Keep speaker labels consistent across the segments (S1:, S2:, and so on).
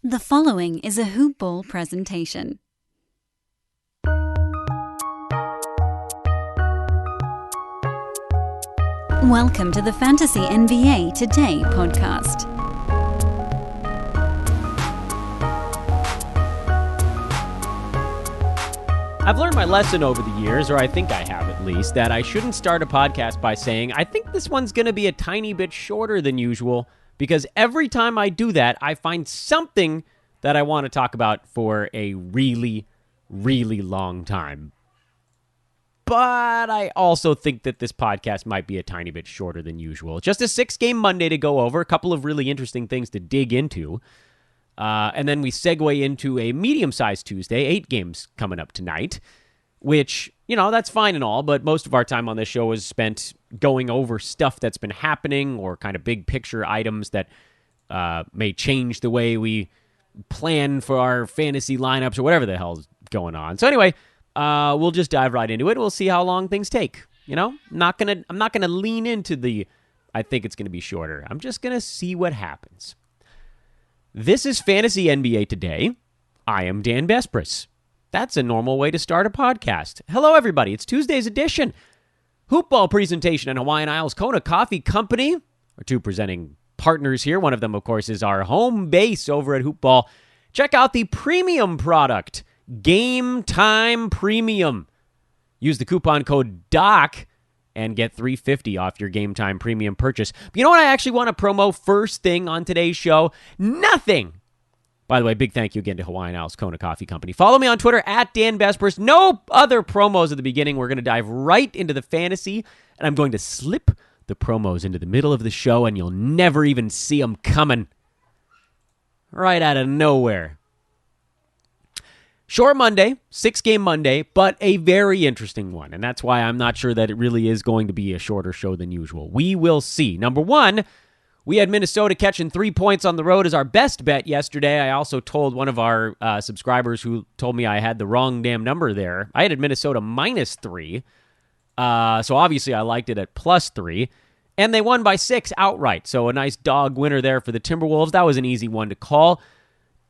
S1: The following is a Hoop Ball presentation. Welcome to the Fantasy NBA Today podcast.
S2: I've learned my lesson over the years, or I think I have at least, that I shouldn't start a podcast by saying, I think this one's going to be a tiny bit shorter than usual, because every time I do that, I find something that I want to talk about for a really, really long time. But I also think that this podcast might be a tiny bit shorter than usual. Just a 6-game Monday to go over, a couple of really interesting things to dig into. And then we segue into a medium-sized Tuesday, 8 games coming up tonight, which, that's fine and all, but most of our time on this show is spent going over stuff that's been happening or kind of big picture items that may change the way we plan for our fantasy lineups or whatever the hell's going on. So anyway, we'll just dive right into it. We'll see how long things take. I'm not gonna lean into the I think it's gonna be shorter. I'm just gonna see what happens. This is Fantasy NBA Today. I am Dan Besbris. That's a normal way to start a podcast. Hello, everybody. It's Tuesday's edition. Hoopball presentation in Hawaiian Isles Kona Coffee Company. Our two presenting partners here. One of them, of course, is our home base over at Hoopball. Check out the premium product, Game Time Premium. Use the coupon code DOC and get $350 off your Game Time Premium purchase. But you know what I actually want to promo first thing on today's show? Nothing. By the way, big thank you again to Hawaiian Isles Kona Coffee Company. Follow me on Twitter at Dan Besbris. No other promos at the beginning. We're going to dive right into the fantasy, and I'm going to slip the promos into the middle of the show, and you'll never even see them coming. Right out of nowhere. Short Monday, 6-game Monday, but a very interesting one. And that's why I'm not sure that it really is going to be a shorter show than usual. We will see. Number one, we had Minnesota catching 3 points on the road as our best bet yesterday. I also told one of our subscribers who told me I had the wrong damn number there. I had Minnesota -3. So obviously I liked it at +3. And they won by 6 outright. So a nice dog winner there for the Timberwolves. That was an easy one to call.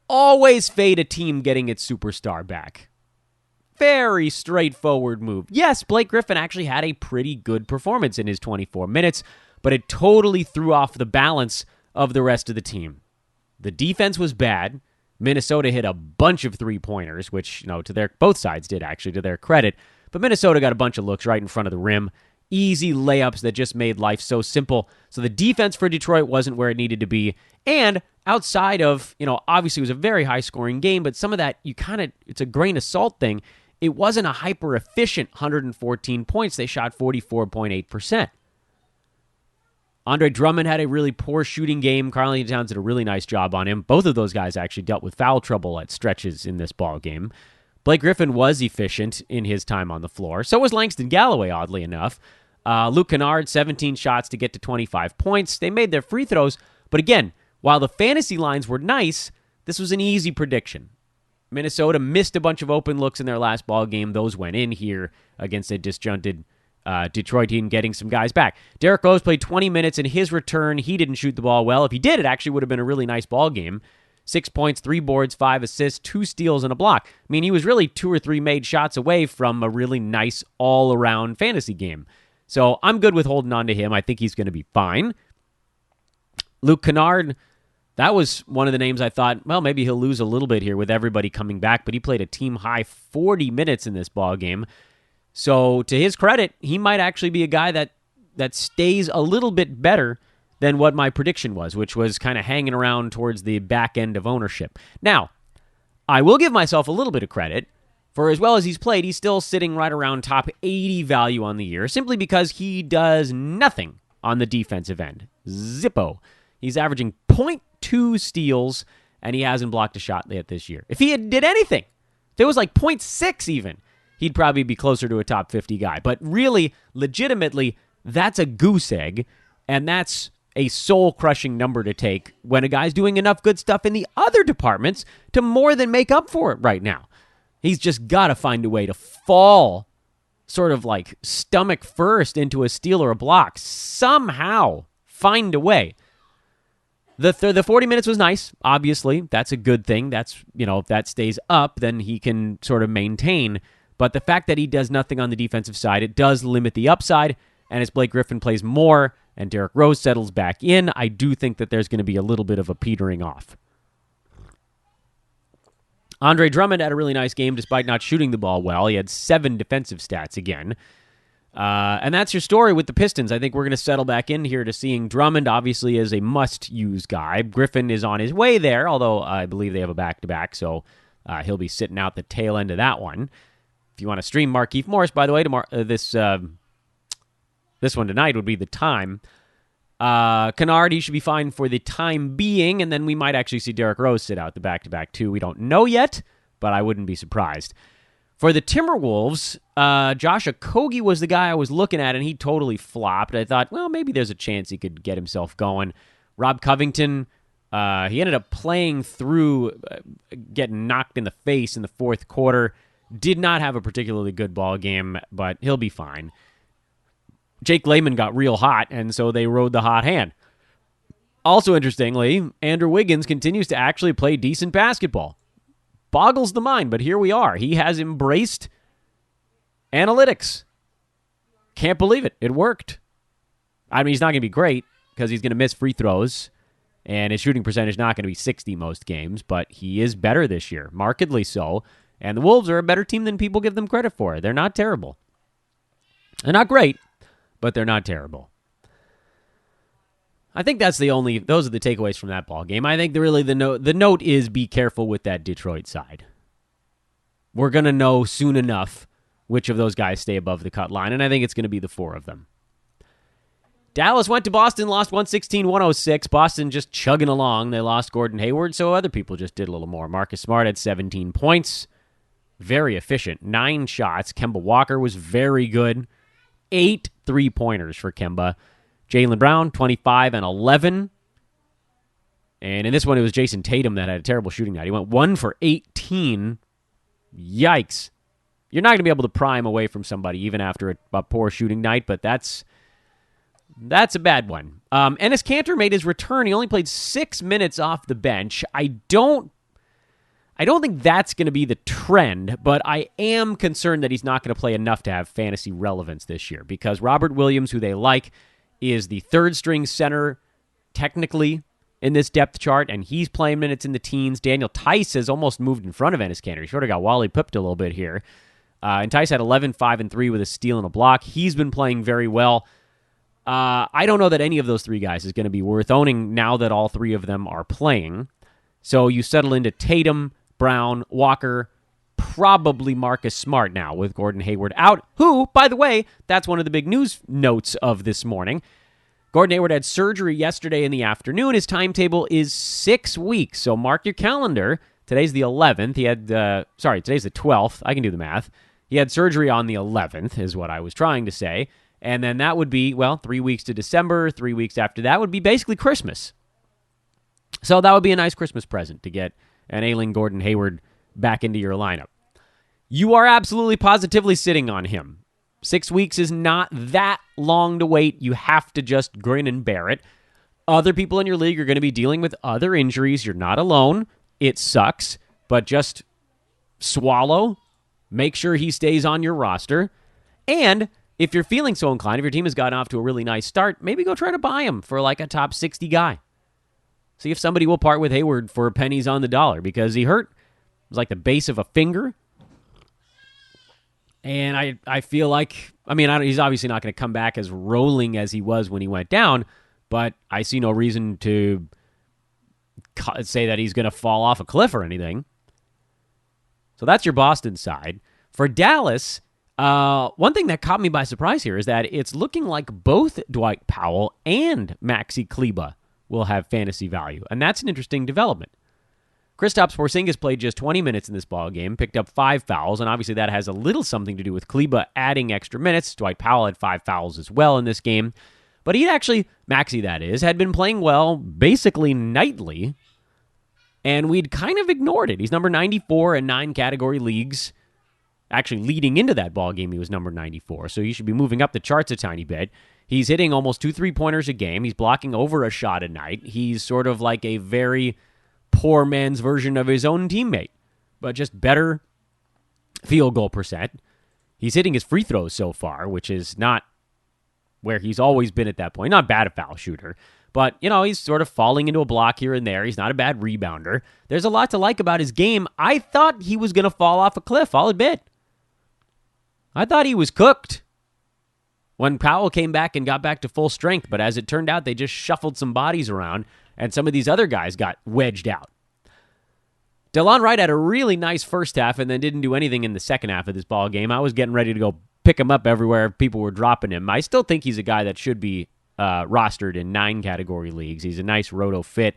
S2: Always fade a team getting its superstar back. Very straightforward move. Yes, Blake Griffin actually had a pretty good performance in his 24 minutes, but it totally threw off the balance of the rest of the team. The defense was bad. Minnesota hit a bunch of three-pointers, which, both sides did actually, to their credit. But Minnesota got a bunch of looks right in front of the rim. Easy layups that just made life so simple. So the defense for Detroit wasn't where it needed to be. And outside of, obviously it was a very high-scoring game, but some of that, it's a grain of salt thing. It wasn't a hyper-efficient 114 points. They shot 44.8%. Andre Drummond had a really poor shooting game. Karl-Anthony Towns did a really nice job on him. Both of those guys actually dealt with foul trouble at stretches in this ball game. Blake Griffin was efficient in his time on the floor. So was Langston Galloway, oddly enough. Luke Kennard, 17 shots to get to 25 points. They made their free throws. But again, while the fantasy lines were nice, this was an easy prediction. Minnesota missed a bunch of open looks in their last ball game. Those went in here against a disjointed Detroit team, getting some guys back. Derrick Rose played 20 minutes. In his return, he didn't shoot the ball well. If he did, it actually would have been a really nice ball game. 6 points, 3 boards, 5 assists, 2 steals, and a block. I mean, he was really 2 or 3 made shots away from a really nice all-around fantasy game. So I'm good with holding on to him. I think he's going to be fine. Luke Kennard, that was one of the names I thought, well, maybe he'll lose a little bit here with everybody coming back, but he played a team-high 40 minutes in this ball game. So to his credit, he might actually be a guy that stays a little bit better than what my prediction was, which was kind of hanging around towards the back end of ownership. Now, I will give myself a little bit of credit. For as well as he's played, he's still sitting right around top 80 value on the year, simply because he does nothing on the defensive end. Zippo. He's averaging 0.2 steals, and he hasn't blocked a shot yet this year. If he did anything, if it was like 0.6 even, he'd probably be closer to a top 50 guy. But really, legitimately, that's a goose egg, and that's a soul-crushing number to take when a guy's doing enough good stuff in the other departments to more than make up for it right now. He's just got to find a way to fall sort of like stomach first into a steal or a block. Somehow find a way. The 40 minutes was nice, obviously. That's a good thing. That's, if that stays up, then he can sort of maintain. But the fact that he does nothing on the defensive side, it does limit the upside. And as Blake Griffin plays more and Derrick Rose settles back in, I do think that there's going to be a little bit of a petering off. Andre Drummond had a really nice game despite not shooting the ball well. He had 7 defensive stats again. And that's your story with the Pistons. I think we're going to settle back in here to seeing Drummond obviously as a must-use guy. Griffin is on his way there, although I believe they have a back-to-back, so he'll be sitting out the tail end of that one. If you want to stream Markieff Morris, by the way, this one tonight would be the time. Kennard, he should be fine for the time being, and then we might actually see Derrick Rose sit out the back-to-back too. We don't know yet, but I wouldn't be surprised. For the Timberwolves, Josh Okogie was the guy I was looking at, and he totally flopped. I thought, well, maybe there's a chance he could get himself going. Rob Covington, he ended up playing through, getting knocked in the face in the fourth quarter. Did not have a particularly good ball game, but he'll be fine. Jake Layman got real hot, and so they rode the hot hand. Also, interestingly, Andrew Wiggins continues to actually play decent basketball. Boggles the mind, but here we are. He has embraced analytics. Can't believe it. It worked. I mean, he's not going to be great because he's going to miss free throws, and his shooting percentage is not going to be 60 most games, but he is better this year, markedly so. And the Wolves are a better team than people give them credit for. They're not terrible. They're not great, but they're not terrible. I think those are the takeaways from that ball game. I think the note is be careful with that Detroit side. We're going to know soon enough which of those guys stay above the cut line, and I think it's going to be the 4 of them. Dallas went to Boston, lost 116-106. Boston just chugging along. They lost Gordon Hayward, so other people just did a little more. Marcus Smart had 17 points. Very efficient. 9 shots. Kemba Walker was very good. 8 3-pointers for Kemba. Jaylen Brown, 25 and 11. And in this one, it was Jason Tatum that had a terrible shooting night. He went 1 for 18. Yikes. You're not going to be able to pry him away from somebody even after a poor shooting night, but that's a bad one. Enes Kanter made his return. He only played 6 minutes off the bench. I don't think that's going to be the trend, but I am concerned that he's not going to play enough to have fantasy relevance this year because Robert Williams, who they like, is the third-string center technically in this depth chart, and he's playing minutes in the teens. Daniel Tice has almost moved in front of Enes Kanter. He sort of got Wally Pipped a little bit here. And Tice had 11, 5, and 3 with a steal and a block. He's been playing very well. I don't know that any of those 3 guys is going to be worth owning now that all 3 of them are playing. So you settle into Tatum, Brown, Walker, probably Marcus Smart now with Gordon Hayward out, who, by the way, that's one of the big news notes of this morning. Gordon Hayward had surgery yesterday in the afternoon. His timetable is 6 weeks, so mark your calendar. Today's the 11th. Today's the 12th. I can do the math. He had surgery on the 11th is what I was trying to say. And then that would be, 3 weeks to December. 3 weeks after that would be basically Christmas. So that would be a nice Christmas present to get an ailing Gordon Hayward back into your lineup. You are absolutely positively sitting on him. 6 weeks is not that long to wait. You have to just grin and bear it. Other people in your league are going to be dealing with other injuries. You're not alone. It sucks, but just swallow. Make sure he stays on your roster. And if you're feeling so inclined, if your team has gotten off to a really nice start, maybe go try to buy him for like a top 60 guy. See if somebody will part with Hayward for pennies on the dollar because he hurt. It was like the base of a finger. And I feel like, he's obviously not going to come back as rolling as he was when he went down, but I see no reason to say that he's going to fall off a cliff or anything. So that's your Boston side. For Dallas, one thing that caught me by surprise here is that it's looking like both Dwight Powell and Maxi Kleber will have fantasy value, and that's an interesting development. Kristaps Porzingis played just 20 minutes in this ballgame, picked up 5 fouls, and obviously that has a little something to do with Kleber adding extra minutes. Dwight Powell had 5 fouls as well in this game. But he'd actually, Maxey that is, had been playing well basically nightly, and we'd kind of ignored it. He's number 94 in 9 category leagues. Actually, leading into that ballgame, he was number 94, so he should be moving up the charts a tiny bit. He's hitting almost 2 3-pointers a game. He's blocking over a shot a night. He's sort of like a very poor man's version of his own teammate, but just better field goal percent. He's hitting his free throws so far, which is not where he's always been at that point. Not bad a foul shooter, but, he's sort of falling into a block here and there. He's not a bad rebounder. There's a lot to like about his game. I thought he was going to fall off a cliff, I'll admit. I thought he was cooked when Powell came back and got back to full strength, but as it turned out, they just shuffled some bodies around, and some of these other guys got wedged out. DeLon Wright had a really nice first half and then didn't do anything in the second half of this ball game. I was getting ready to go pick him up everywhere people were dropping him. I still think he's a guy that should be rostered in 9-category leagues. He's a nice roto fit,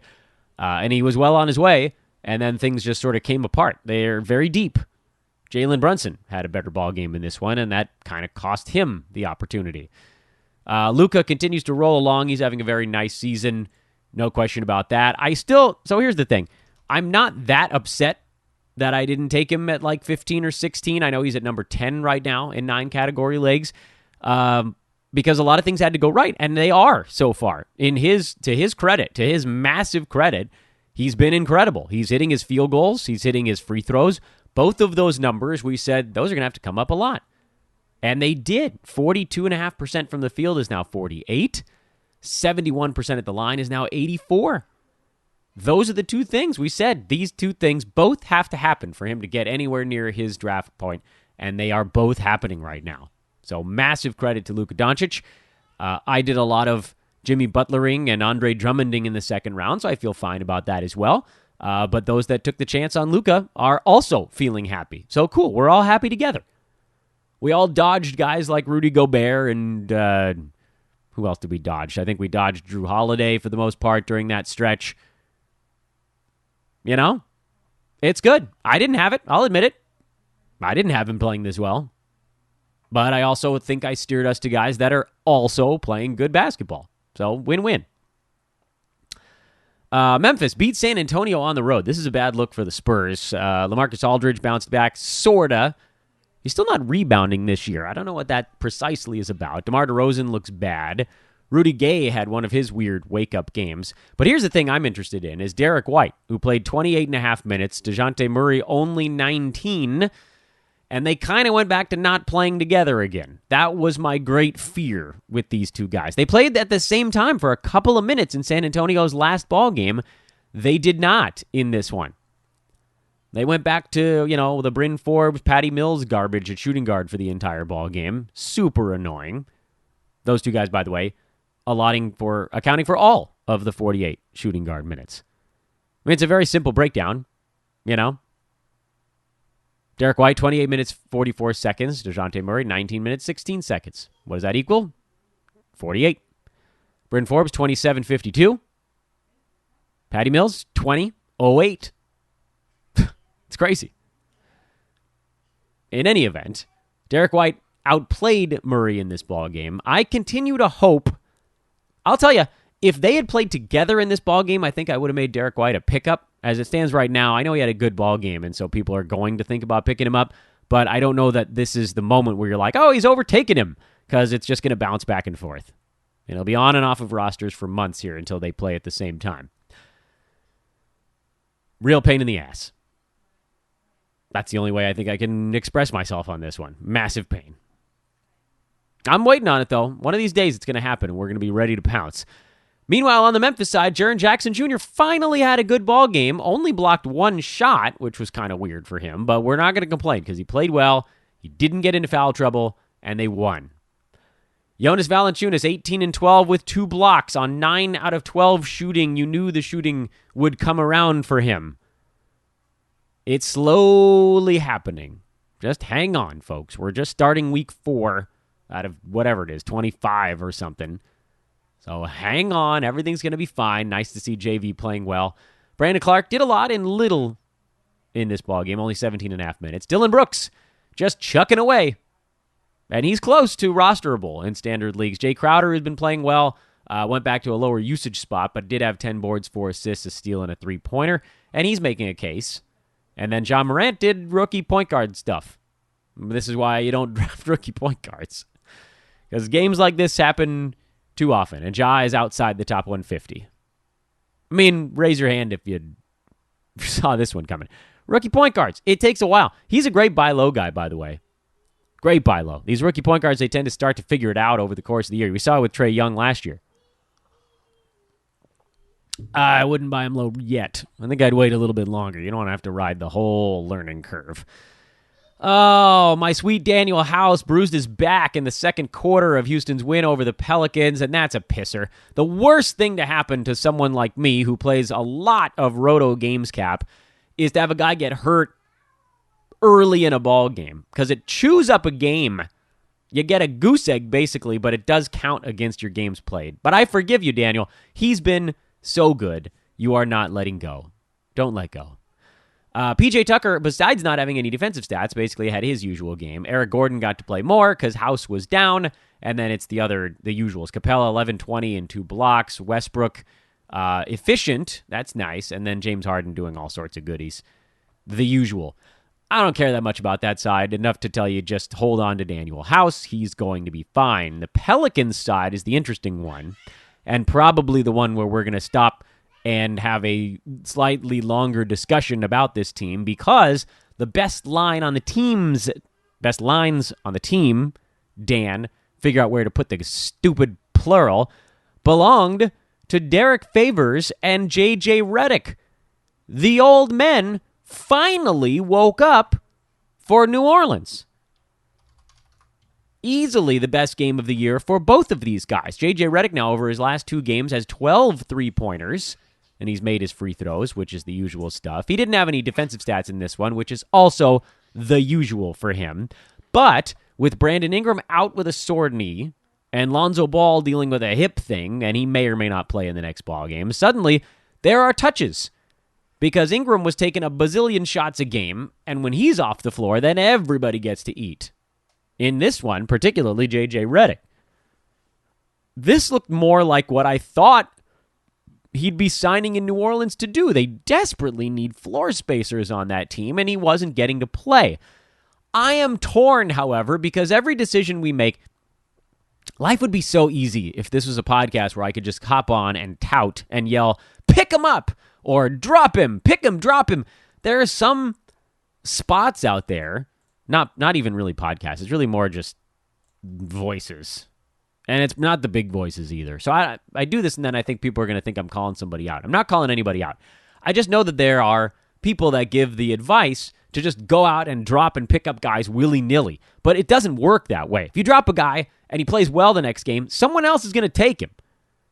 S2: and he was well on his way, and then things just sort of came apart. They're very deep. Jalen Brunson had a better ball game in this one, and that kind of cost him the opportunity. Luka continues to roll along. He's having a very nice season. No question about that. So here's the thing. I'm not that upset that I didn't take him at like 15 or 16. I know he's at number 10 right now in 9-category leagues, because a lot of things had to go right, and they are so far. To his credit, to his massive credit, he's been incredible. He's hitting his field goals. He's hitting his free throws. Both of those numbers, we said, those are going to have to come up a lot. And they did. 42.5% from the field is now 48. 71% at the line is now 84. Those are the two things we said. These two things both have to happen for him to get anywhere near his draft point, and they are both happening right now. So massive credit to Luka Doncic. I did a lot of Jimmy Butlering and Andre Drummonding in the second round, so I feel fine about that as well. But those that took the chance on Luka are also feeling happy. So cool. We're all happy together. We all dodged guys like Rudy Gobert and who else did we dodge? I think we dodged Drew Holiday for the most part during that stretch. It's good. I didn't have it. I'll admit it. I didn't have him playing this well. But I also think I steered us to guys that are also playing good basketball. So win-win. Memphis beat San Antonio on the road. This is a bad look for the Spurs. LaMarcus Aldridge bounced back, sorta. He's still not rebounding this year. I don't know what that precisely is about. DeMar DeRozan looks bad. Rudy Gay had one of his weird wake-up games. But here's the thing I'm interested in, is Derek White, who played 28.5 minutes, DeJounte Murray only 19, and they kind of went back to not playing together again. That was my great fear with these two guys. They played at the same time for a couple of minutes in San Antonio's last ball game. They did not in this one. They went back to, the Bryn Forbes, Patty Mills garbage at shooting guard for the entire ball game. Super annoying. Those two guys, by the way, accounting for all of the 48 shooting guard minutes. I mean, it's a very simple breakdown, Derek White, 28 minutes, 44 seconds. DeJounte Murray, 19 minutes, 16 seconds. What does that equal? 48. Bryn Forbes, 27.52. Patty Mills, 20.08. It's crazy. In any event, Derek White outplayed Murray in this ballgame. I continue to hope. I'll tell you, if they had played together in this ballgame, I think I would have made Derek White a pickup. As it stands right now, I know he had a good ballgame, and so people are going to think about picking him up, but I don't know that this is the moment where you're like, oh, he's overtaken him, because it's just going to bounce back and forth. And he'll be on and off of rosters for months here until they play at the same time. Real pain in the ass. That's the only way I think I can express myself on this one. Massive pain. I'm waiting on it, though. One of these days it's going to happen, and we're going to be ready to pounce. Meanwhile, on the Memphis side, Jaren Jackson Jr. finally had a good ball game, only blocked one shot, which was kind of weird for him, but we're not going to complain because he played well, he didn't get into foul trouble, and they won. Jonas Valanciunas, 18 and 12 with 2 blocks on 9 out of 12 shooting. You knew the shooting would come around for him. It's slowly happening. Just hang on, folks. We're just starting week 4 out of whatever it is, 25 or something. So hang on. Everything's going to be fine. Nice to see JV playing well. Brandon Clark did a lot in little in this ballgame, only 17.5 minutes. Dylan Brooks just chucking away. And he's close to rosterable in standard leagues. Jay Crowder has been playing well. Went back to a lower usage spot, but did have 10 boards, 4 assists, a steal, and a 3-pointer. And he's making a case. And then John Morant did rookie point guard stuff. This is why you don't draft rookie point guards. Because games like this happen too often. And Ja is outside the top 150. I mean, raise your hand if you saw this one coming. Rookie point guards. It takes a while. He's a great buy low guy, by the way. Great buy low. These rookie point guards, they tend to start to figure it out over the course of the year. We saw it with Trae Young last year. I wouldn't buy him low yet. I think I'd wait a little bit longer. You don't want to have to ride the whole learning curve. Oh, my sweet Daniel House bruised his back in the second quarter of Houston's win over the Pelicans, and that's a pisser. The worst thing to happen to someone like me who plays a lot of Roto Games Cap is to have a guy get hurt early in a ball game because it chews up a game. You get a goose egg, basically, but it does count against your games played. But I forgive you, Daniel. He's been so good. You are not letting go. Don't let go. PJ Tucker, besides not having any defensive stats, basically had his usual game. Eric Gordon got to play more because House was down. And then it's the usuals. Capella, 11, 20, and 2 blocks. Westbrook, efficient. That's nice. And then James Harden doing all sorts of goodies. The usual. I don't care that much about that side. Enough to tell you just hold on to Daniel House. He's going to be fine. The Pelicans side is the interesting one. And probably the one where we're going to stop and have a slightly longer discussion about this team because the best lines on the team, Dan, figure out where to put the stupid plural, belonged to Derek Favors and J.J. Redick. The old men finally woke up for New Orleans. Easily the best game of the year for both of these guys. J.J. Redick now over his last 2 games has 12 three-pointers, and he's made his free throws, which is the usual stuff. He didn't have any defensive stats in this one, which is also the usual for him. But with Brandon Ingram out with a sore knee and Lonzo Ball dealing with a hip thing, and he may or may not play in the next ball game, suddenly there are touches. Because Ingram was taking a bazillion shots a game, and when he's off the floor, then everybody gets to eat. In this one, particularly J.J. Redick. This looked more like what I thought he'd be signing in New Orleans to do. They desperately need floor spacers on that team, and he wasn't getting to play. I am torn, however, because every decision we make, life would be so easy if this was a podcast where I could just hop on and tout and yell, pick him up, or drop him, pick him, drop him. There are some spots out there, not even really podcasts, it's really more just voices. And it's not the big voices either. So I do this and then I think people are going to think I'm calling somebody out. I'm not calling anybody out. I just know that there are people that give the advice to just go out and drop and pick up guys willy-nilly. But it doesn't work that way. If you drop a guy and he plays well the next game, someone else is going to take him.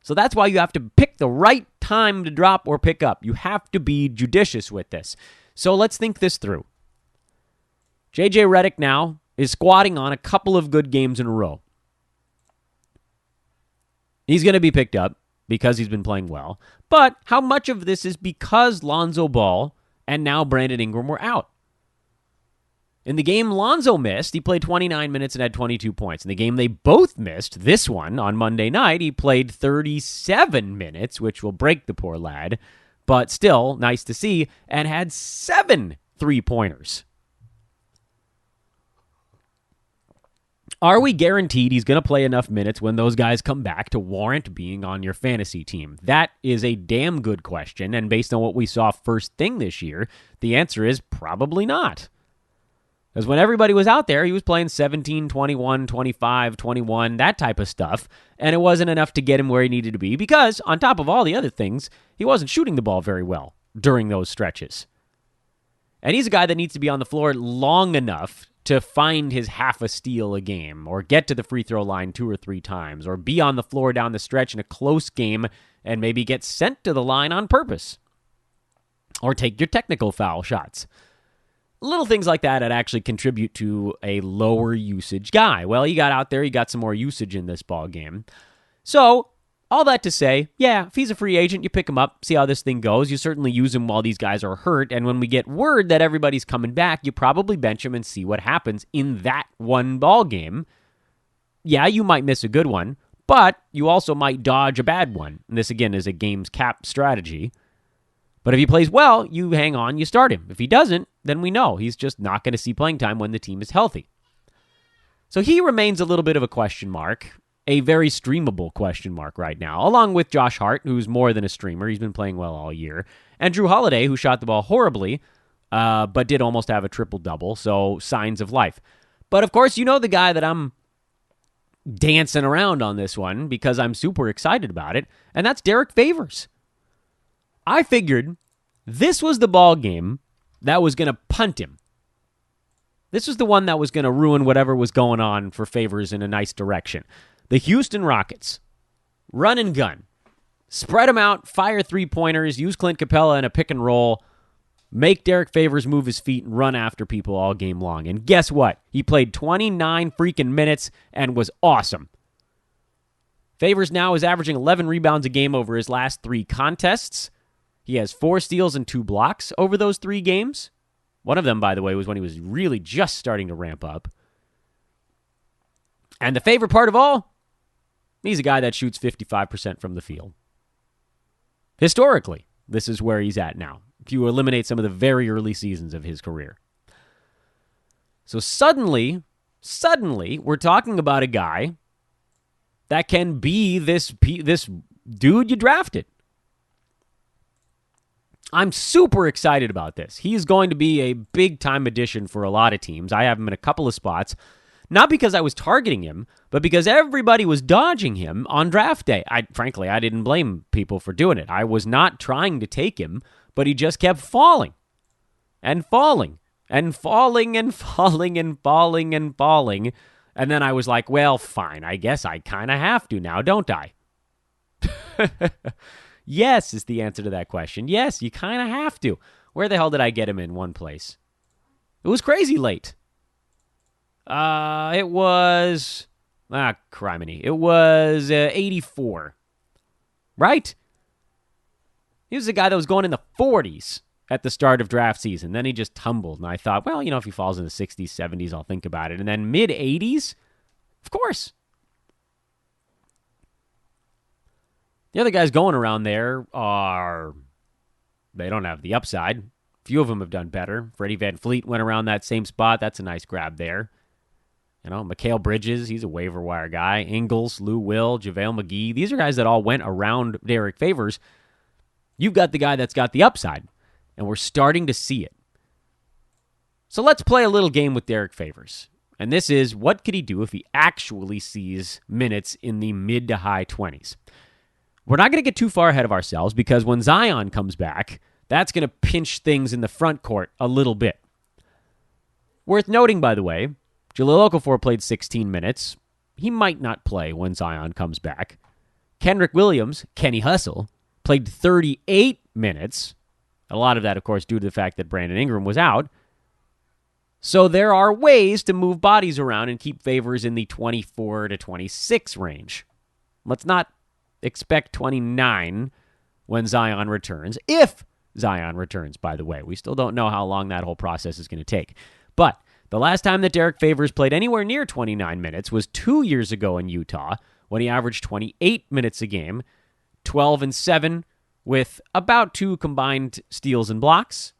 S2: So that's why you have to pick the right time to drop or pick up. You have to be judicious with this. So let's think this through. J.J. Redick now is squatting on a couple of good games in a row. He's going to be picked up because he's been playing well. But how much of this is because Lonzo Ball and now Brandon Ingram were out? In the game Lonzo missed, he played 29 minutes and had 22 points. In the game they both missed, this one on Monday night, he played 37 minutes, which will break the poor lad, but still nice to see, and had 7 three-pointers. Are we guaranteed he's going to play enough minutes when those guys come back to warrant being on your fantasy team? That is a damn good question, and based on what we saw first thing this year, the answer is probably not. Because when everybody was out there, he was playing 17, 21, 25, 21, that type of stuff, and it wasn't enough to get him where he needed to be because, on top of all the other things, he wasn't shooting the ball very well during those stretches. And he's a guy that needs to be on the floor long enough to find his half a steal a game, or get to the free throw line 2 or 3 times, or be on the floor down the stretch in a close game and maybe get sent to the line on purpose, or take your technical foul shots. Little things like that actually contribute to a lower usage guy. Well, he got out there, he got some more usage in this ball game. So, all that to say, yeah, if he's a free agent, you pick him up, see how this thing goes. You certainly use him while these guys are hurt, and when we get word that everybody's coming back, you probably bench him and see what happens in that one ball game. Yeah, you might miss a good one, but you also might dodge a bad one. And this, again, is a game's cap strategy. But if he plays well, you hang on, you start him. If he doesn't, then we know he's just not going to see playing time when the team is healthy. So he remains a little bit of a question mark. a very streamable question mark right now, along with Josh Hart, who's more than a streamer. He's been playing well all year. And Drew Holiday, who shot the ball horribly, but did almost have a triple-double, so signs of life. But, of course, you know the guy that I'm dancing around on this one because I'm super excited about it, and that's Derek Favors. I figured this was the ball game that was going to punt him. This was the one that was going to ruin whatever was going on for Favors in a nice direction. The Houston Rockets, run and gun. Spread them out, fire three-pointers, use Clint Capella in a pick and roll, make Derek Favors move his feet and run after people all game long. And guess what? He played 29 freaking minutes and was awesome. Favors now is averaging 11 rebounds a game over his last 3 contests. He has 4 steals and 2 blocks over those 3 games. One of them, by the way, was when he was really just starting to ramp up. And the favorite part of all, he's a guy that shoots 55% from the field. Historically, this is where he's at now, if you eliminate some of the very early seasons of his career. So suddenly, we're talking about a guy that can be this dude you drafted. I'm super excited about this. He's going to be a big-time addition for a lot of teams. I have him in a couple of spots, not because I was targeting him, but because everybody was dodging him on draft day. Frankly, I didn't blame people for doing it. I was not trying to take him, but he just kept falling and falling and falling and falling and falling and falling. And then I was like, well, fine. I guess I kind of have to now, don't I? Yes is the answer to that question. Yes, you kind of have to. Where the hell did I get him in one place? It was crazy late. It was... criminy. It was 84. Right? He was a guy that was going in the 40s at the start of draft season. Then he just tumbled. And I thought, well, if he falls in the 60s, 70s, I'll think about it. And then mid-80s? Of course. The other guys going around there they don't have the upside. Few of them have done better. Freddie Van Fleet went around that same spot. That's a nice grab there. Mikal Bridges, he's a waiver wire guy. Ingles, Lou Will, JaVale McGee. These are guys that all went around Derek Favors. You've got the guy that's got the upside, and we're starting to see it. So let's play a little game with Derek Favors. And this is, what could he do if he actually sees minutes in the mid to high 20s? We're not going to get too far ahead of ourselves because when Zion comes back, that's going to pinch things in the front court a little bit. Worth noting, by the way, Jahlil Okafor played 16 minutes. He might not play when Zion comes back. Kenrich Williams, Kenny Hustle, played 38 minutes. A lot of that, of course, due to the fact that Brandon Ingram was out. So there are ways to move bodies around and keep Favors in the 24 to 26 range. Let's not expect 29 when Zion returns. If Zion returns, by the way. We still don't know how long that whole process is going to take. But the last time that Derek Favors played anywhere near 29 minutes was 2 years ago in Utah when he averaged 28 minutes a game, 12-7 with about 2 combined steals and blocks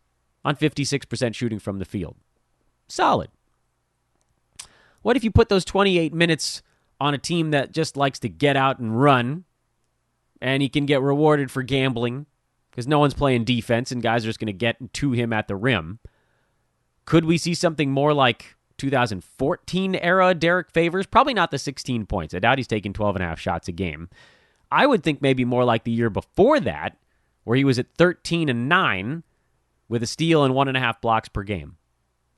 S2: on 56% shooting from the field. Solid. What if you put those 28 minutes on a team that just likes to get out and run, and he can get rewarded for gambling because no one's playing defense and guys are just going to get to him at the rim? Could we see something more like 2014 era Derek Favors? Probably not the 16 points. I doubt he's taking 12.5 shots a game. I would think maybe more like the year before that, where he was at 13-9 with a steal and 1.5 blocks per game.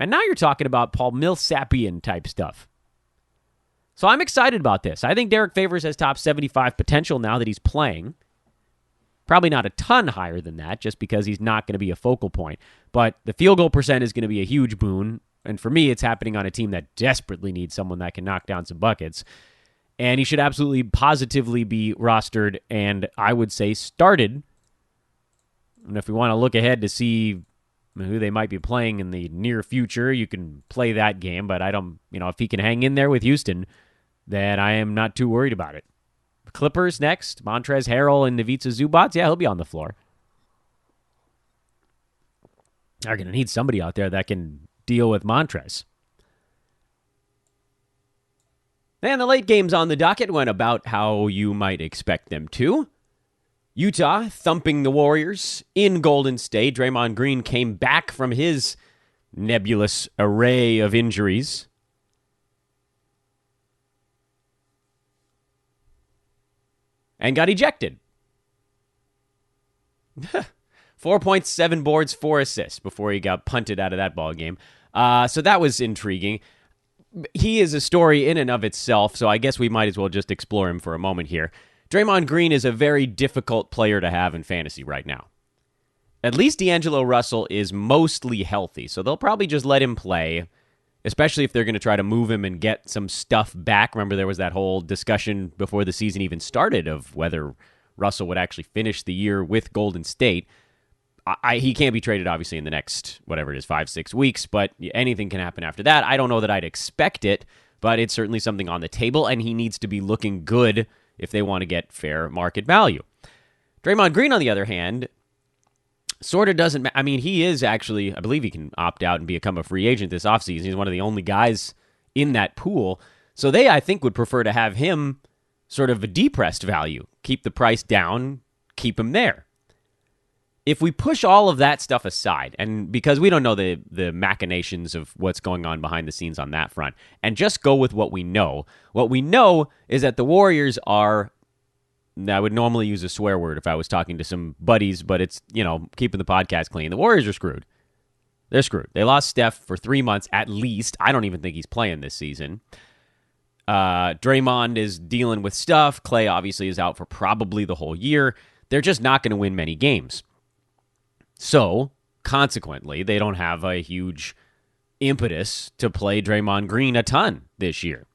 S2: And now you're talking about Paul Millsapian type stuff. So I'm excited about this. I think Derek Favors has top 75 potential now that he's playing. Probably not a ton higher than that, just because he's not going to be a focal point. But the field goal percent is going to be a huge boon. And for me, it's happening on a team that desperately needs someone that can knock down some buckets. And he should absolutely positively be rostered and I would say started. And if we want to look ahead to see who they might be playing in the near future, you can play that game. But I don't, if he can hang in there with Houston, then I am not too worried about it. Clippers next. Montrezl Harrell and Ivica Zubac. Yeah, he'll be on the floor. They're going to need somebody out there that can deal with Montrez. And the late games on the docket went about how you might expect them to. Utah thumping the Warriors in Golden State. Draymond Green came back from his nebulous array of injuries. And got ejected. 4.7 boards, 4 assists before he got punted out of that ball game. So that was intriguing. He is a story in and of itself, so I guess we might as well just explore him for a moment here. Draymond Green is a very difficult player to have in fantasy right now. At least D'Angelo Russell is mostly healthy, so they'll probably just let him play, especially if they're going to try to move him and get some stuff back. Remember, there was that whole discussion before the season even started of whether Russell would actually finish the year with Golden State. He can't be traded, obviously, in the next, 5-6 weeks, but anything can happen after that. I don't know that I'd expect it, but it's certainly something on the table, and he needs to be looking good if they want to get fair market value. Draymond Green, on the other hand, sort of doesn't... he is actually... I believe he can opt out and become a free agent this offseason. He's one of the only guys in that pool. So they, I think, would prefer to have him sort of a depressed value. Keep the price down, keep him there. If we push all of that stuff aside, and because we don't know the machinations of what's going on behind the scenes on that front, and just go with what we know is that the Warriors are, I would normally use a swear word if I was talking to some buddies, but it's, keeping the podcast clean. The Warriors are screwed. They're screwed. They lost Steph for 3 months at least. I don't even think he's playing this season. Draymond is dealing with stuff. Clay obviously is out for probably the whole year. They're just not going to win many games. So, consequently, they don't have a huge impetus to play Draymond Green a ton this year.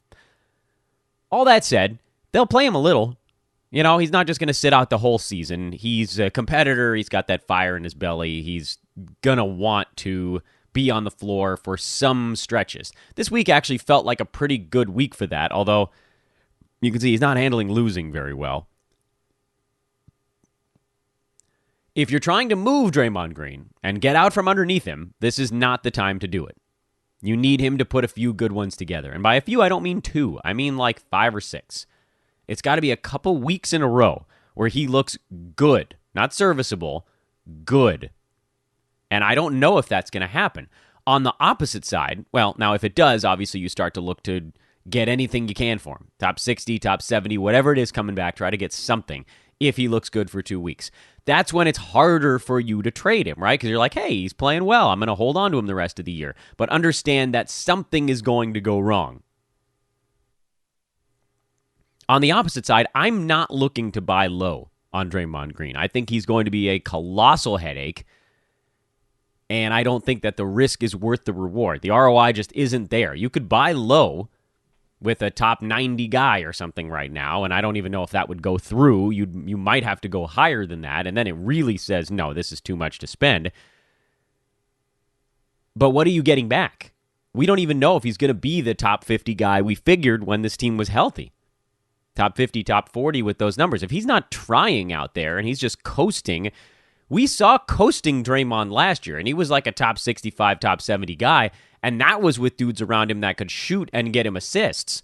S2: All that said, they'll play him a little. He's not just going to sit out the whole season. He's a competitor. He's got that fire in his belly. He's going to want to be on the floor for some stretches. This week actually felt like a pretty good week for that, although you can see he's not handling losing very well. If you're trying to move Draymond Green and get out from underneath him, this is not the time to do it. You need him to put a few good ones together. And by a few, I don't mean 2. I mean like 5 or 6. It's got to be a couple weeks in a row where he looks good. Not serviceable, good. And I don't know if that's going to happen. On the opposite side, well, now if it does, obviously you start to look to get anything you can for him. Top 60, top 70, whatever it is coming back, try to get something if he looks good for 2 weeks. That's when it's harder for you to trade him, right? Because you're like, hey, he's playing well. I'm going to hold on to him the rest of the year. But understand that something is going to go wrong. On the opposite side, I'm not looking to buy low on Draymond Green. I think he's going to be a colossal headache. And I don't think that the risk is worth the reward. The ROI just isn't there. You could buy low with a top 90 guy or something right now, and I don't even know if that would go through. You might have to go higher than that, and then it really says, no, this is too much to spend. But what are you getting back? We don't even know if he's going to be the top 50 guy we figured when this team was healthy. Top 50, top 40 with those numbers. If he's not trying out there and he's just coasting, we saw coasting Draymond last year, and he was like a top 65, top 70 guy, and that was with dudes around him that could shoot and get him assists.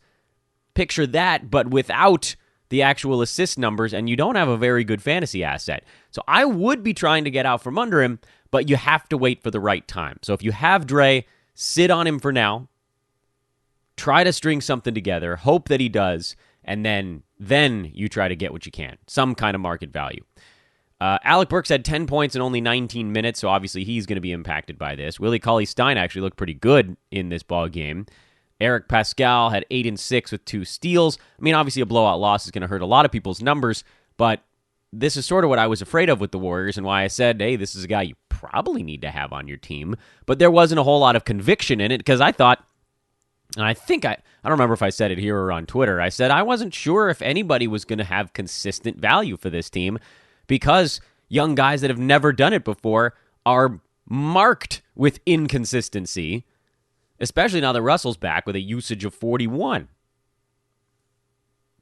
S2: Picture that, but without the actual assist numbers, and you don't have a very good fantasy asset. So I would be trying to get out from under him, but you have to wait for the right time. So if you have Dre, sit on him for now, try to string something together, hope that he does, and then you try to get what you can, some kind of market value. Alec Burks had 10 points in only 19 minutes, so obviously he's going to be impacted by this. Willie Cauley-Stein actually looked pretty good in this ball game. Eric Pascal had 8 and 6 with 2 steals. Obviously a blowout loss is going to hurt a lot of people's numbers, but this is sort of what I was afraid of with the Warriors and why I said, hey, this is a guy you probably need to have on your team. But there wasn't a whole lot of conviction in it because I thought, and I think I don't remember if I said it here or on Twitter, I said I wasn't sure if anybody was going to have consistent value for this team, because young guys that have never done it before are marked with inconsistency, especially now that Russell's back with a usage of 41.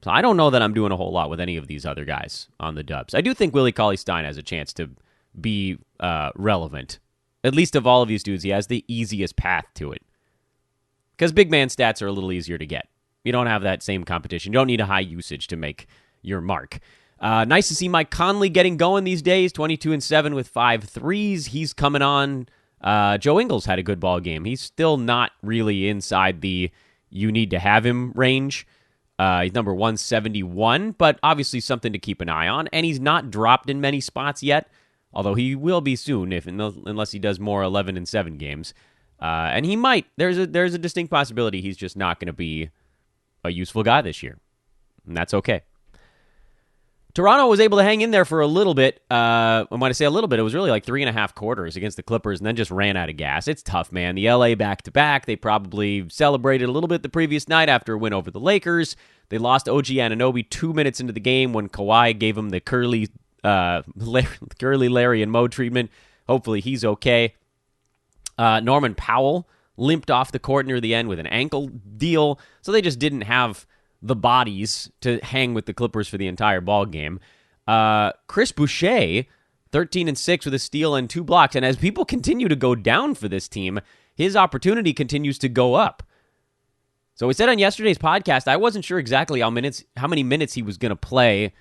S2: So I don't know that I'm doing a whole lot with any of these other guys on the Dubs. I do think Willie Cauley-Stein has a chance to be relevant. At least of all of these dudes, he has the easiest path to it. Because big man stats are a little easier to get. You don't have that same competition. You don't need a high usage to make your mark. Nice to see Mike Conley getting going these days, 22-7 with 5 threes. He's coming on. Joe Ingles had a good ball game. He's still not really inside the you need to have him range. He's number 171, but obviously something to keep an eye on. And he's not dropped in many spots yet, although he will be soon unless he does more 11-7 games. And he might. There's a distinct possibility he's just not going to be a useful guy this year. And that's okay. Toronto was able to hang in there for a little bit. And when I say a little bit, it was really like 3.5 quarters against the Clippers and then just ran out of gas. It's tough, man. The LA back-to-back, they probably celebrated a little bit the previous night after a win over the Lakers. They lost OG Anunoby 2 minutes into the game when Kawhi gave him the curly Larry and Moe treatment. Hopefully he's okay. Norman Powell limped off the court near the end with an ankle deal, so they just didn't have the bodies to hang with the Clippers for the entire ball game. Chris Boucher, 13-6 with a steal and 2 blocks, and as people continue to go down for this team, his opportunity continues to go up. So we said on yesterday's podcast, I wasn't sure exactly how many minutes he was going to play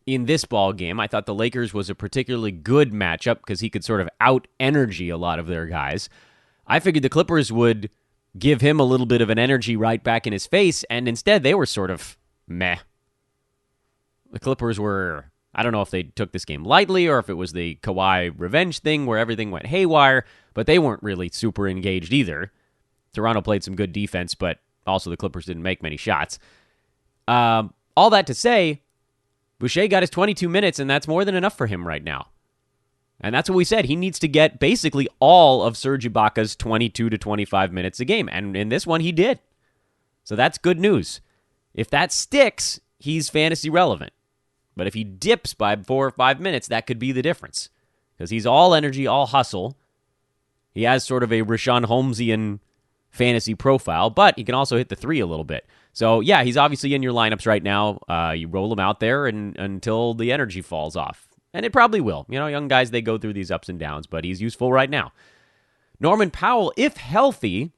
S2: in this ball game. I thought the Lakers was a particularly good matchup because he could sort of out-energy a lot of their guys. I figured the Clippers would give him a little bit of an energy right back in his face, and instead they were sort of meh. The Clippers were, I don't know if they took this game lightly or if it was the Kawhi revenge thing where everything went haywire, but they weren't really super engaged either. Toronto played some good defense, but also the Clippers didn't make many shots. All that to say, Boucher got his 22 minutes, and that's more than enough for him right now. And that's what we said. He needs to get basically all of Serge Ibaka's 22 to 25 minutes a game. And in this one, he did. So that's good news. If that sticks, he's fantasy relevant. But if he dips by 4 or 5 minutes, that could be the difference. Because he's all energy, all hustle. He has sort of a Rashawn Holmesian fantasy profile, but he can also hit the three a little bit. So, yeah, he's obviously in your lineups right now. You roll him out there until the energy falls off. And it probably will. You know, young guys, they go through these ups and downs, but he's useful right now. Norman Powell, if healthy,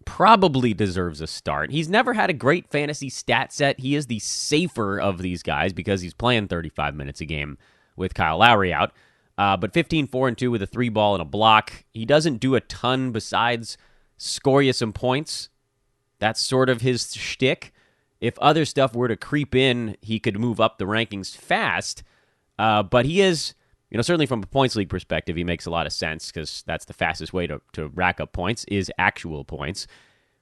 S2: probably deserves a start. He's never had a great fantasy stat set. He is the safer of these guys because he's playing 35 minutes a game with Kyle Lowry out. But 15, 4, and 2 with a 3-ball and a block. He doesn't do a ton besides score you some points. That's sort of his shtick. If other stuff were to creep in, he could move up the rankings fast. But he is, certainly from a points league perspective, he makes a lot of sense because that's the fastest way to rack up points is actual points.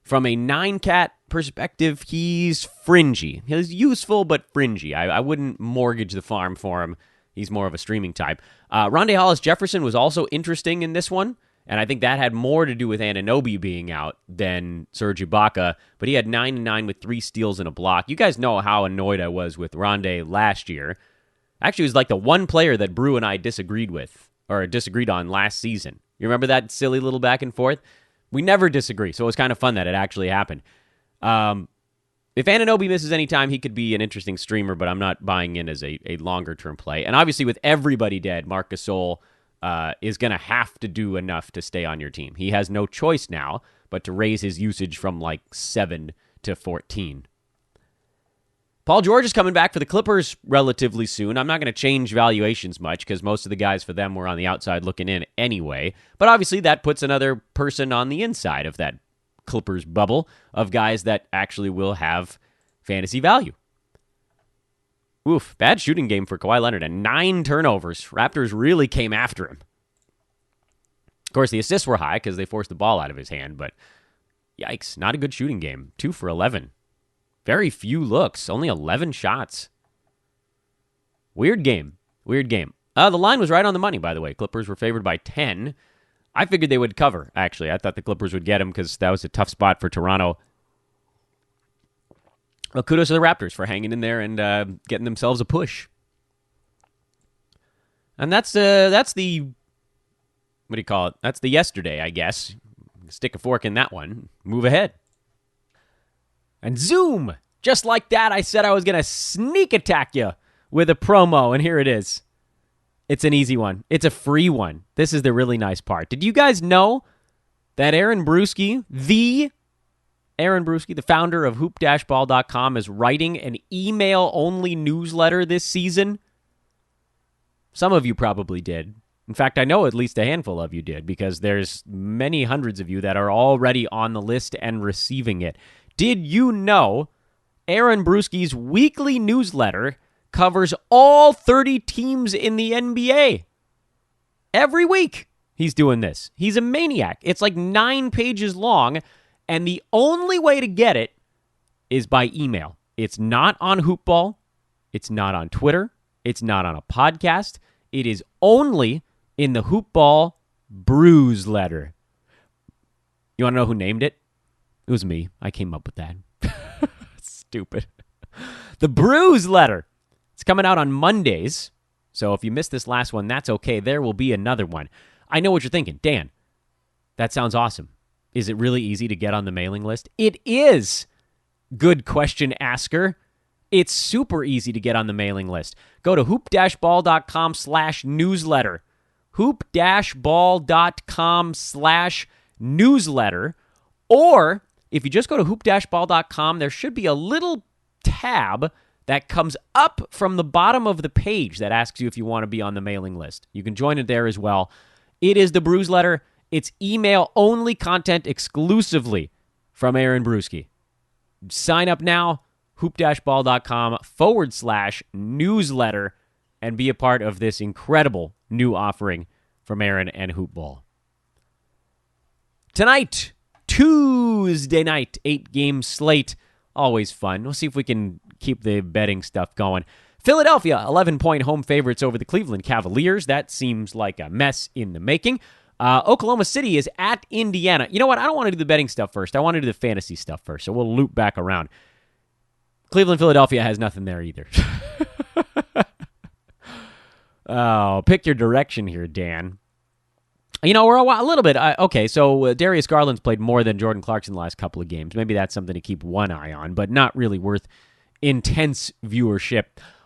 S2: From a 9-cat perspective, he's fringy. He's useful, but fringy. I wouldn't mortgage the farm for him. He's more of a streaming type. Rondae Hollis-Jefferson was also interesting in this one, and I think that had more to do with Anunoby being out than Serge Ibaka, but he had 9-9 with 3 steals and a block. You guys know how annoyed I was with Rondae last year. Actually, it was like the one player that Brew and I disagreed on last season. You remember that silly little back and forth? We never disagree, so it was kind of fun that it actually happened. If Anunoby misses any time, he could be an interesting streamer, but I'm not buying in as a longer-term play. And obviously, with everybody dead, Marc Gasol is going to have to do enough to stay on your team. He has no choice now but to raise his usage from like 7 to 14. Paul George is coming back for the Clippers relatively soon. I'm not going to change valuations much because most of the guys for them were on the outside looking in anyway. But obviously that puts another person on the inside of that Clippers bubble of guys that actually will have fantasy value. Oof, bad shooting game for Kawhi Leonard and 9 turnovers. Raptors really came after him. Of course, the assists were high because they forced the ball out of his hand, but yikes, not a good shooting game. 2 for 11. Very few looks, only 11 shots. Weird game. The line was right on the money, by the way. Clippers were favored by 10. I figured they would cover, actually. I thought the Clippers would get him because that was a tough spot for Toronto. Well, kudos to the Raptors for hanging in there and getting themselves a push. And that's the, what do you call it? That's the yesterday, I guess. Stick a fork in that one. Move ahead. And zoom! Just like that, I said I was going to sneak attack you with a promo, and here it is. It's an easy one. It's a free one. This is the really nice part. Did you guys know that Aaron Brewski, the Aaron Bruski, the founder of hoop-ball.com, is writing an email-only newsletter this season. Some of you probably did. In fact, I know at least a handful of you did, because there's many hundreds of you that are already on the list and receiving it. Did you know Aaron Bruski's weekly newsletter covers all 30 teams in the NBA? Every week he's doing this. He's a maniac. It's like 9 pages long, and the only way to get it is by email. It's not on Hoopball. It's not on Twitter. It's not on a podcast. It is only in the Hoopball Brews letter. You want to know who named it? It was me. I came up with that. Stupid. The Brews letter. It's coming out on Mondays. So if you missed this last one, that's okay. There will be another one. I know what you're thinking. Dan, that sounds awesome. Is it really easy to get on the mailing list? It is. Good question, asker. It's super easy to get on the mailing list. Go to hoop-ball.com/newsletter. hoop-ball.com/newsletter. Or if you just go to hoop-ball.com, there should be a little tab that comes up from the bottom of the page that asks you if you want to be on the mailing list. You can join it there as well. It is the Brews letter. It's email-only content exclusively from Aaron Bruski. Sign up now, hoop-ball.com/newsletter, and be a part of this incredible new offering from Aaron and Hoopball. Tonight, Tuesday night, 8-game slate. Always fun. We'll see if we can keep the betting stuff going. Philadelphia, 11-point home favorites over the Cleveland Cavaliers. That seems like a mess in the making. Oklahoma City is at Indiana. You know what? I don't want to do the betting stuff first. I want to do the fantasy stuff first, so we'll loop back around. Cleveland, Philadelphia has nothing there either. Oh, pick your direction here, Dan. You know, we're a little bit... okay, so Darius Garland's played more than Jordan Clarkson the last couple of games. Maybe that's something to keep one eye on, but not really worth intense viewership.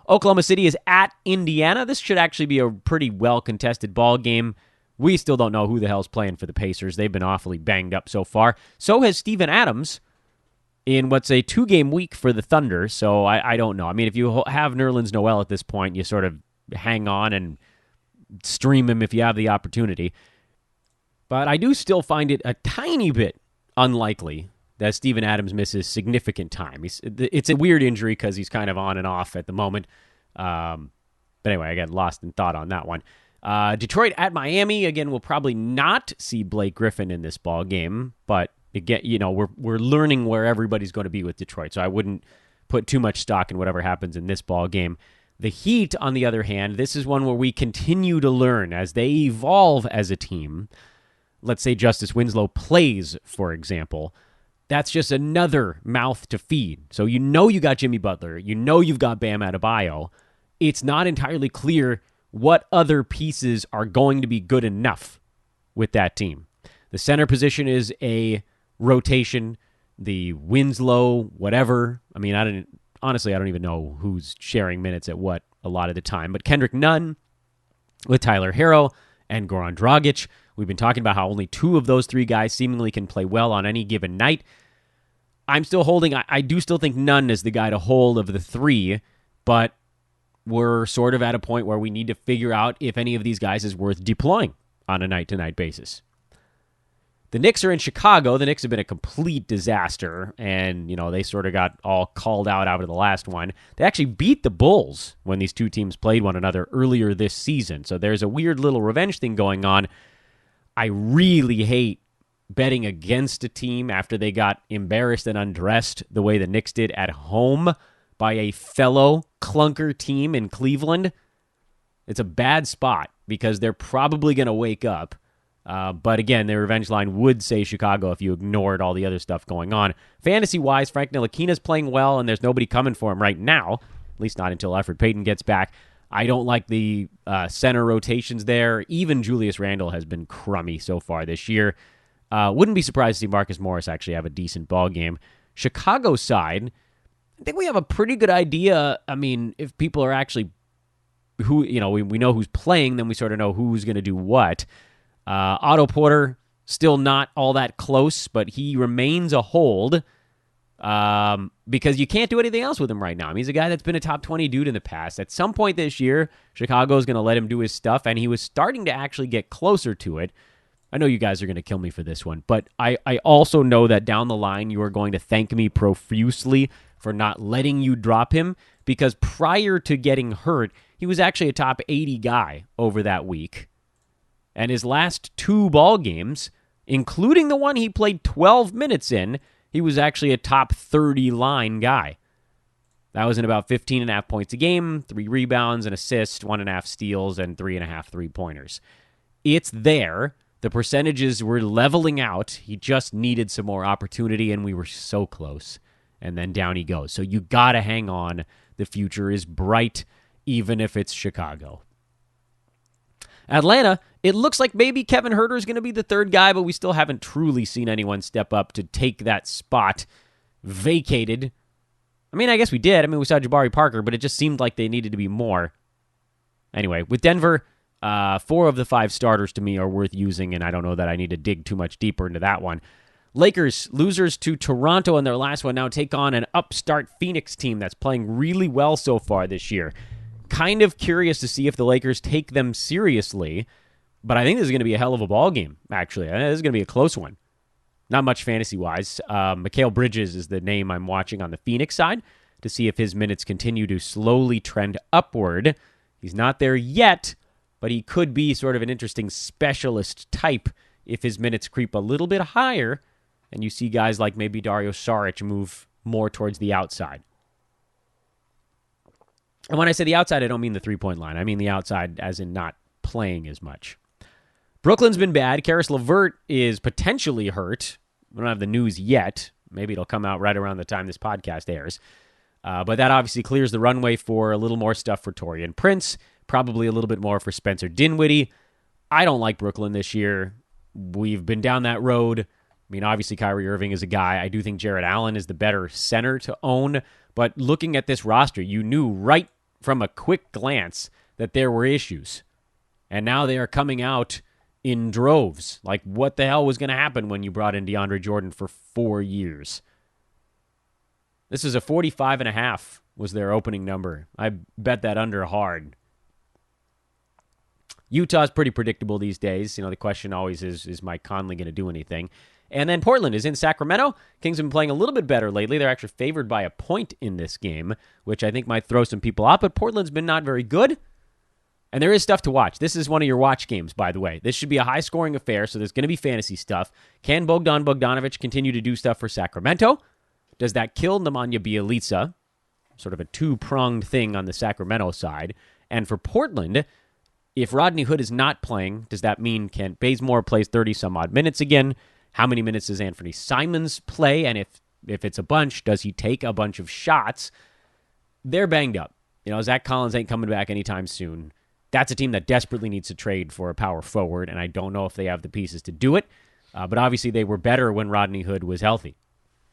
S2: Oklahoma City is at Indiana. This should actually be a pretty well-contested ball game. We still don't know who the hell's playing for the Pacers. They've been awfully banged up so far. So has Steven Adams in what's a 2-game week for the Thunder, so I don't know. I mean, if you have Nerlens Noel at this point, you sort of hang on and stream him if you have the opportunity. But I do still find it a tiny bit unlikely that Steven Adams misses significant time. It's a weird injury because he's kind of on and off at the moment. But anyway, I got lost in thought on that one. Detroit at Miami. Again, we'll probably not see Blake Griffin in this ball game. But again, you know, we're learning where everybody's going to be with Detroit. So I wouldn't put too much stock in whatever happens in this ball game. The Heat, on the other hand, this is one where we continue to learn as they evolve as a team. Let's say Justice Winslow plays, for example. That's just another mouth to feed. So you know you got Jimmy Butler. You know you've got Bam Adebayo. It's not entirely clear what other pieces are going to be good enough with that team. The center position is a rotation. The Winslow, whatever. I mean, I don't even know who's sharing minutes at what a lot of the time. But Kendrick Nunn with Tyler Herro and Goran Dragic. We've been talking about how only 2 of those 3 guys seemingly can play well on any given night. I'm still holding. I do still think Nunn is the guy to hold of the 3, but we're sort of at a point where we need to figure out if any of these guys is worth deploying on a night-to-night basis. The Knicks are in Chicago. The Knicks have been a complete disaster, and, you know, they sort of got all called out of the last one. They actually beat the Bulls when these two teams played one another earlier this season, so there's a weird little revenge thing going on. I really hate betting against a team after they got embarrassed and undressed the way the Knicks did at home by a fellow clunker team in Cleveland. It's a bad spot because they're probably going to wake up. But again, their revenge line would say Chicago if you ignored all the other stuff going on. Fantasy-wise, Frank Ntilikina's playing well, and there's nobody coming for him right now, at least not until Elfrid Payton gets back. I don't like the center rotations there. Even Julius Randle has been crummy so far this year. Wouldn't be surprised to see Marcus Morris actually have a decent ball game. Chicago side, I think we have a pretty good idea. I mean, if people are actually who, you know, we know who's playing, then we sort of know who's going to do what. Otto Porter, still not all that close, but he remains a hold. because you can't do anything else with him right now. I mean, he's a guy that's been a top 20 dude in the past. At some point this year, Chicago's going to let him do his stuff, and he was starting to actually get closer to it. I know you guys are going to kill me for this one, but I also know that down the line you are going to thank me profusely for not letting you drop him, because prior to getting hurt, he was actually a top 80 guy over that week. And his last 2 ball games, including the one he played 12 minutes in, he was actually a top 30 line guy. That was in about 15.5 points a game, 3 rebounds, an assist, 1.5 steals, and 3.5 3-pointers. It's there. The percentages were leveling out. He just needed some more opportunity, and we were so close. And then down he goes. So you got to hang on. The future is bright, even if it's Chicago. Atlanta, it looks like maybe Kevin Huerter is going to be the third guy, but we still haven't truly seen anyone step up to take that spot vacated. I mean, I guess we did. I mean, we saw Jabari Parker, but it just seemed like they needed to be more. Anyway, with Denver, 4 of the 5 starters to me are worth using, and I don't know that I need to dig too much deeper into that one. Lakers, losers to Toronto in their last one, now take on an upstart Phoenix team that's playing really well so far this year. Kind of curious to see if the Lakers take them seriously, but I think this is going to be a hell of a ball game, actually. This is going to be a close one. Not much fantasy-wise. Mikal Bridges is the name I'm watching on the Phoenix side to see if his minutes continue to slowly trend upward. He's not there yet, but he could be sort of an interesting specialist type if his minutes creep a little bit higher and you see guys like maybe Dario Saric move more towards the outside. And when I say the outside, I don't mean the three-point line. I mean the outside as in not playing as much. Brooklyn's been bad. Karis LeVert is potentially hurt. We don't have the news yet. Maybe it'll come out right around the time this podcast airs. But that obviously clears the runway for a little more stuff for Taurean Prince, probably a little bit more for Spencer Dinwiddie. I don't like Brooklyn this year. We've been down that road. I mean, obviously Kyrie Irving is a guy. I do think Jarrett Allen is the better center to own. But looking at this roster, you knew right from a quick glance that there were issues. And now they are coming out in droves. Like, what the hell was going to happen when you brought in DeAndre Jordan for 4 years? This is a 45.5 was their opening number. I bet that under hard. Utah's pretty predictable these days. You know, the question always is Mike Conley going to do anything? And then Portland is in Sacramento. Kings have been playing a little bit better lately. They're actually favored by a point in this game, which I think might throw some people off, but Portland's been not very good. And there is stuff to watch. This is one of your watch games, by the way. This should be a high-scoring affair, so there's going to be fantasy stuff. Can Bogdan Bogdanovic continue to do stuff for Sacramento? Does that kill Nemanja Bjelica? Sort of a two-pronged thing on the Sacramento side. And for Portland, if Rodney Hood is not playing, does that mean Kent Bazemore plays 30-some-odd minutes again? How many minutes does Anthony Simons play? And if it's a bunch, does he take a bunch of shots? They're banged up. You know, Zach Collins ain't coming back anytime soon. That's a team that desperately needs to trade for a power forward, and I don't know if they have the pieces to do it. But obviously they were better when Rodney Hood was healthy.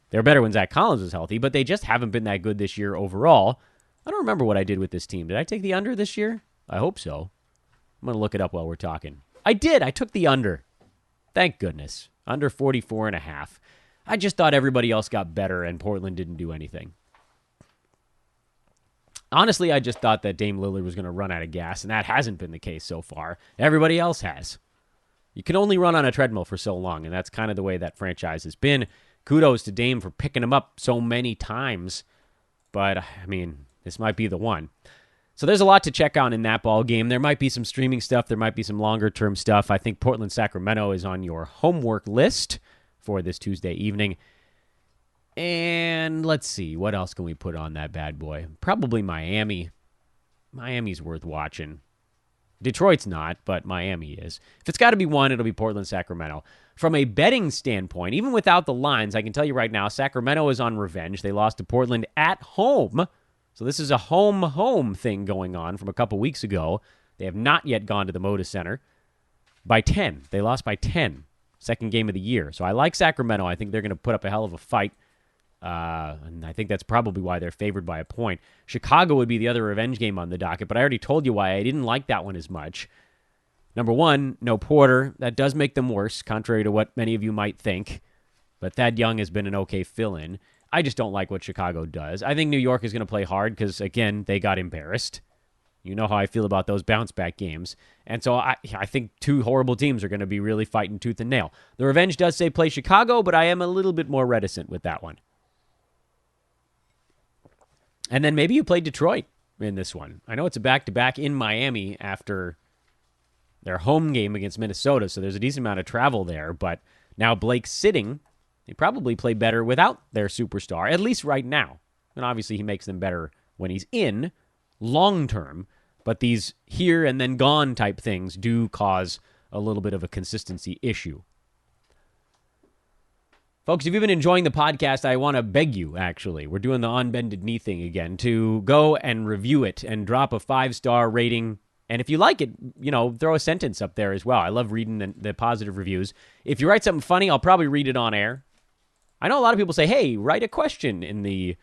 S2: They were better when Zach Collins was healthy, but they just haven't been that good this year overall. I don't remember what I did with this team. Did I take the under this year? I hope so. I'm going to look it up while we're talking. I did. I took the under. Thank goodness. Under 44.5. I just thought everybody else got better and Portland didn't do anything. Honestly, I just thought that Dame Lillard was going to run out of gas, and that hasn't been the case so far. Everybody else has. You can only run on a treadmill for so long, and that's kind of the way that franchise has been. Kudos to Dame for picking him up so many times, but, I mean, this might be the one. So there's a lot to check out in that ball game. There might be some streaming stuff. There might be some longer-term stuff. I think Portland-Sacramento is on your homework list for this Tuesday evening. And let's see, what else can we put on that bad boy? Probably Miami. Miami's worth watching. Detroit's not, but Miami is. If it's got to be one, it'll be Portland-Sacramento. From a betting standpoint, even without the lines, I can tell you right now, Sacramento is on revenge. They lost to Portland at home. So this is a home thing going on from a couple weeks ago. They have not yet gone to the Moda Center. By 10. They lost by 10. Second game of the year. So I like Sacramento. I think they're going to put up a hell of a fight. And I think that's probably why they're favored by a point. Chicago would be the other revenge game on the docket, but I already told you why I didn't like that one as much. Number one, no Porter. That does make them worse, contrary to what many of you might think. But Thad Young has been an okay fill-in. I just don't like what Chicago does. I think New York is going to play hard because, again, they got embarrassed. You know how I feel about those bounce-back games. And so I think two horrible teams are going to be really fighting tooth and nail. The Revenge does say play Chicago, but I am a little bit more reticent with that one. And then maybe you play Detroit in this one. I know it's a back-to-back in Miami after their home game against Minnesota, so there's a decent amount of travel there. But now Blake's sitting. They probably play better without their superstar, at least right now. And obviously he makes them better when he's in long-term. But these here and then gone type things do cause a little bit of a consistency issue. Folks, if you've been enjoying the podcast, I want to beg you, actually, we're doing the on-bended knee thing again, to go and review it and drop a 5-star rating. And if you like it, throw a sentence up there as well. I love reading the positive reviews. If you write something funny, I'll probably read it on air. I know a lot of people say, hey, write a question in the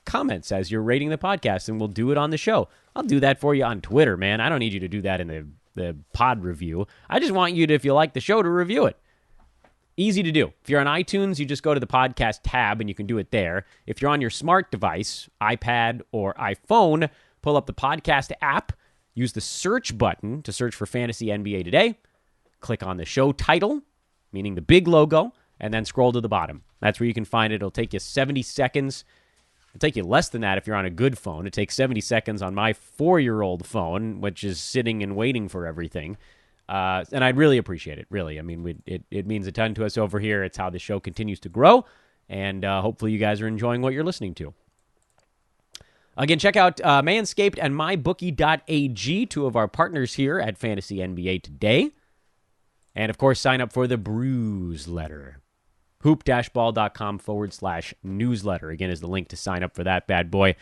S2: comments as you're rating the podcast, and we'll do it on the show. I'll do that for you on Twitter, man. I don't need you to do that in the pod review. I just want you to, if you like the show, to review it. Easy to do. If you're on iTunes, you just go to the podcast tab, and you can do it there. If you're on your smart device, iPad or iPhone, pull up the podcast app, use the search button to search for Fantasy NBA Today, click on the show title, meaning the big logo, and then scroll to the bottom. That's where you can find it. It'll take you 70 seconds. It'll take you less than that if you're on a good phone. It takes 70 seconds on my 4-year-old phone, which is sitting and waiting for everything. And I'd really appreciate it, really. I mean, it means a ton to us over here. It's how the show continues to grow, and hopefully you guys are enjoying what you're listening to. Again, check out Manscaped and MyBookie.ag, two of our partners here at Fantasy NBA Today. And, of course, sign up for the Bruise-letter. hoop-ball.com/newsletter. Again, is the link to sign up for that bad boy.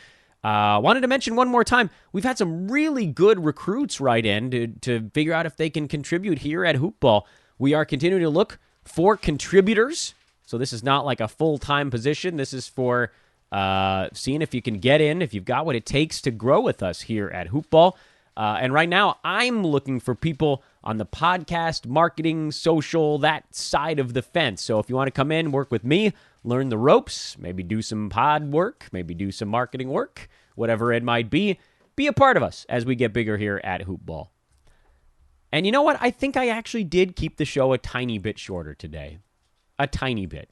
S2: Wanted to mention one more time, we've had some really good recruits write in to figure out if they can contribute here at Hoop Ball. We are continuing to look for contributors. So this is not like a full-time position. This is for seeing if you can get in, if you've got what it takes to grow with us here at Hoop Ball. And right now, I'm looking for people on the podcast, marketing, social, that side of the fence. So if you want to come in, work with me, learn the ropes, maybe do some pod work, maybe do some marketing work, whatever it might be a part of us as we get bigger here at Hoop Ball. And you know what? I think I actually did keep the show a tiny bit shorter today. A tiny bit.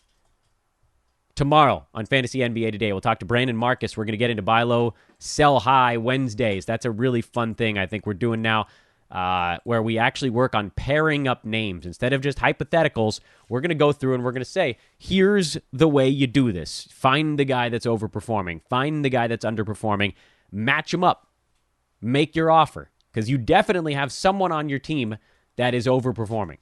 S2: Tomorrow on Fantasy NBA Today, we'll talk to Brandon Marcus. We're going to get into Buy Low, Sell High Wednesdays. That's a really fun thing I think we're doing now, where we actually work on pairing up names. Instead of just hypotheticals, we're going to go through and we're going to say, here's the way you do this. Find the guy that's overperforming. Find the guy that's underperforming. Match them up. Make your offer. Because you definitely have someone on your team that is overperforming.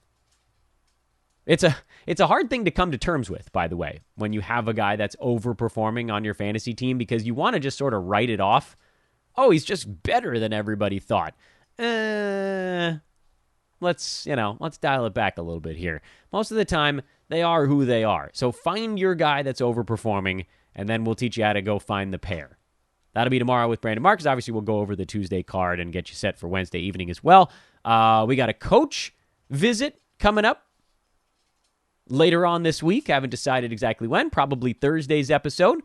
S2: It's a hard thing to come to terms with, by the way, when you have a guy that's overperforming on your fantasy team, because you want to just sort of write it off. Oh, he's just better than everybody thought. Let's dial it back a little bit here. Most of the time, they are who they are. So find your guy that's overperforming, and then we'll teach you how to go find the pair. That'll be tomorrow with Brandon Marcus. Obviously, we'll go over the Tuesday card and get you set for Wednesday evening as well. We got a coach visit coming up later on this week. Haven't decided exactly when. Probably Thursday's episode.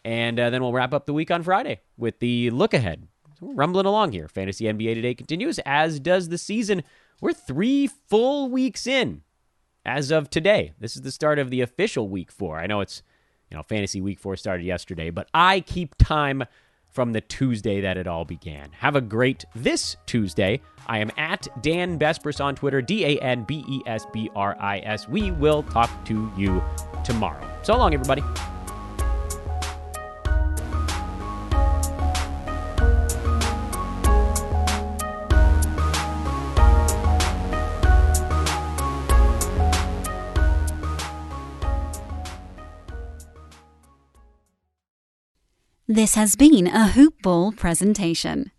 S2: And then we'll wrap up the week on Friday with the look ahead. So we're rumbling along here. Fantasy NBA Today continues, as does the season. We're 3 full weeks in as of today. This is the start of the official week 4. I know it's, Fantasy Week 4 started yesterday, but I keep time from the Tuesday that it all began. Have a great this Tuesday. I am at Dan Besbris on Twitter, DanBesbris. We will talk to you tomorrow. So long, everybody.
S1: This has been a Hoop Ball presentation.